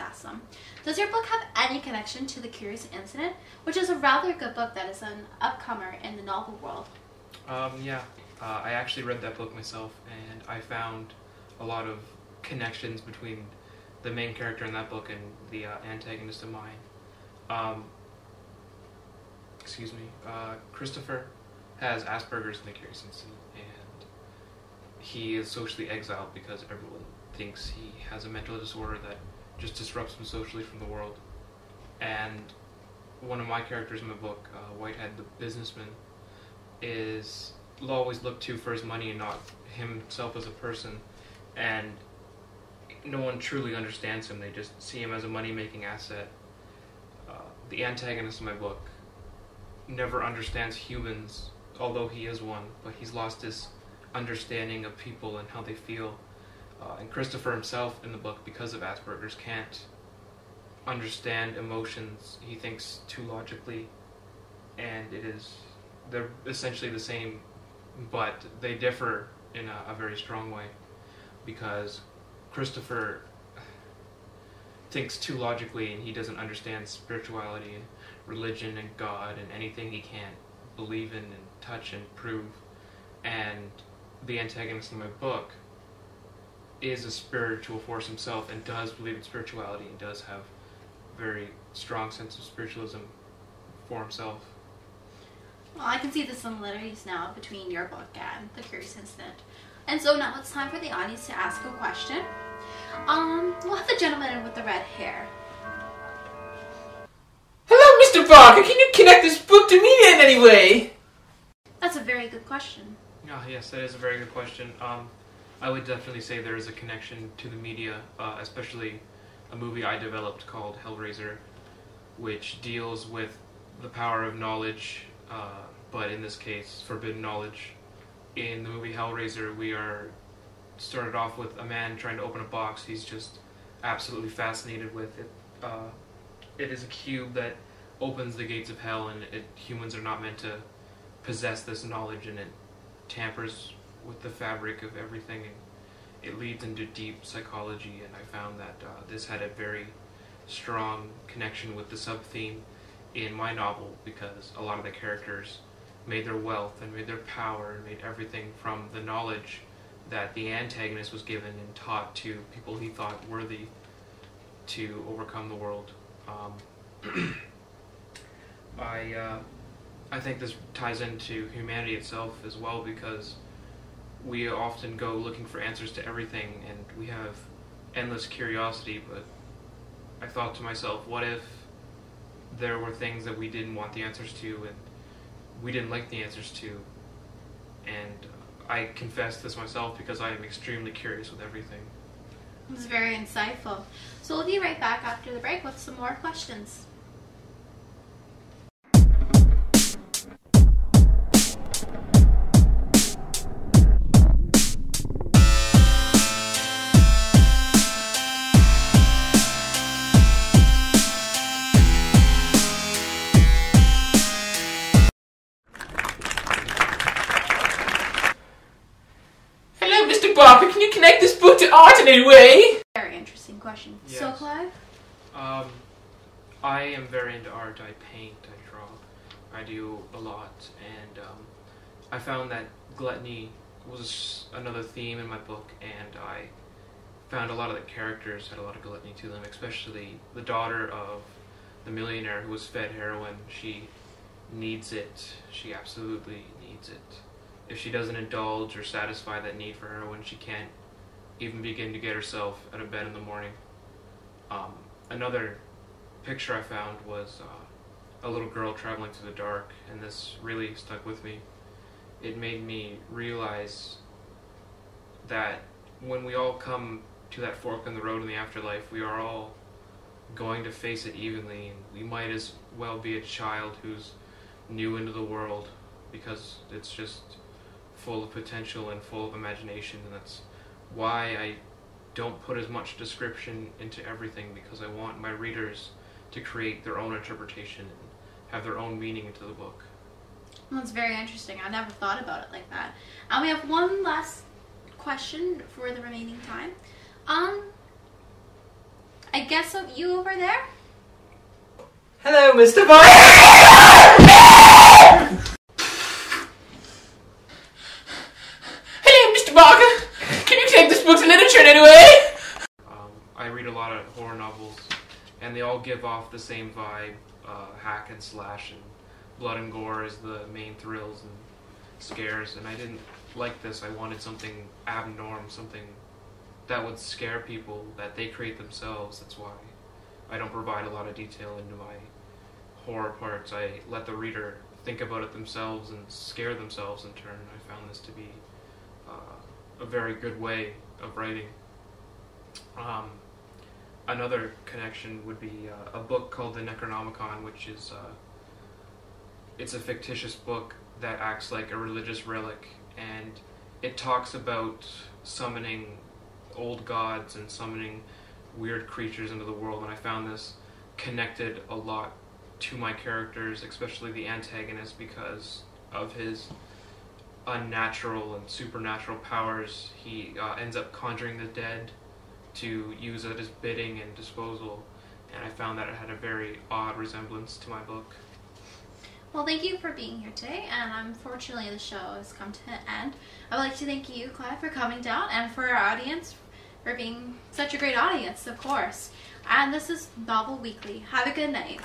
ask them. Does your book have any connection to The Curious Incident, which is a rather good book that is an upcomer in the novel world? Yeah. I actually read that book myself, and I found a lot of connections between the main character in that book and the antagonist of mine. Christopher has Asperger's in The Curious Incident, and he is socially exiled because everyone thinks he has a mental disorder that just disrupts him socially from the world. And one of my characters in the book, Whitehead the businessman, is always looked to for his money and not himself as a person, and no one truly understands him. They just see him as a money-making asset. The antagonist in my book never understands humans, although he is one, but he's lost his understanding of people and how they feel. And Christopher himself in the book, because of Asperger's, can't understand emotions. He thinks too logically, and they're essentially the same, but they differ in a very strong way, because Christopher thinks too logically and he doesn't understand spirituality and religion and God and anything he can't believe in and touch and prove. And the antagonist in my book is a spiritual force himself and does believe in spirituality and does have a very strong sense of spiritualism for himself. Well, I can see the similarities now between your book and The Curious Incident. And so now it's time for the audience to ask a question. We'll have the gentleman with the red hair. Hello, Mr. Barker. Can you connect this book to me in any way? That's a very good question. Oh, yes, that is a very good question. I would definitely say there is a connection to the media, especially a movie I developed called Hellraiser, which deals with the power of knowledge, but in this case, forbidden knowledge. In the movie Hellraiser, we started off with a man trying to open a box. He's just absolutely fascinated with it. It is a cube that opens the gates of hell, and humans are not meant to possess this knowledge, and it tampers with the fabric of everything, and it leads into deep psychology. And I found that this had a very strong connection with the sub-theme in my novel, because a lot of the characters made their wealth and made their power and made everything from the knowledge that the antagonist was given and taught to people he thought worthy to overcome the world. I think this ties into humanity itself as well, because we often go looking for answers to everything and we have endless curiosity, but I thought to myself, what if there were things that we didn't want the answers to and we didn't like the answers to? And I confess this myself because I am extremely curious with everything. It's very insightful. So we'll be right back after the break with some more questions. Barker, can you connect this book to art in any way? Very interesting question. Yes. So, Clive? I am very into art. I paint, I draw, I do a lot, and I found that gluttony was another theme in my book, and I found a lot of the characters had a lot of gluttony to them, especially the daughter of the millionaire who was fed heroin. She needs it. She absolutely needs it. If she doesn't indulge or satisfy that need for heroin, she can't even begin to get herself out of bed in the morning. Another picture I found was a little girl traveling through the dark, and this really stuck with me. It made me realize that when we all come to that fork in the road in the afterlife, we are all going to face it evenly, and we might as well be a child who's new into the world, because it's just full of potential and full of imagination. And that's why I don't put as much description into everything, because I want my readers to create their own interpretation and have their own meaning into the book. Well, that's very interesting. I never thought about it like that. And we have one last question for the remaining time. I guess so. You over there? Hello, Mr. Barker! Hello, Mr. Barker! Can you take this book to literature in any way? I read a lot of horror novels, and they all give off the same vibe, hack and slash and blood and gore as the main thrills and scares, and I didn't like this. I wanted something abnormal, something that would scare people, that they create themselves. That's why I don't provide a lot of detail into my horror parts. I let the reader think about it themselves and scare themselves in turn. I found this to be a very good way of writing. Another connection would be a book called the Necronomicon, which is it's a fictitious book that acts like a religious relic, and it talks about summoning old gods and summoning weird creatures into the world, and I found this connected a lot to my characters, especially the antagonist, because of his unnatural and supernatural powers. He ends up conjuring the dead to use at his bidding and disposal, and I found that it had a very odd resemblance to my book. Well, thank you for being here today, and unfortunately the show has come to an end. I would like to thank you, Clive, for coming down, and for our audience for being such a great audience, of course. And this is Novel Weekly. Have a good night.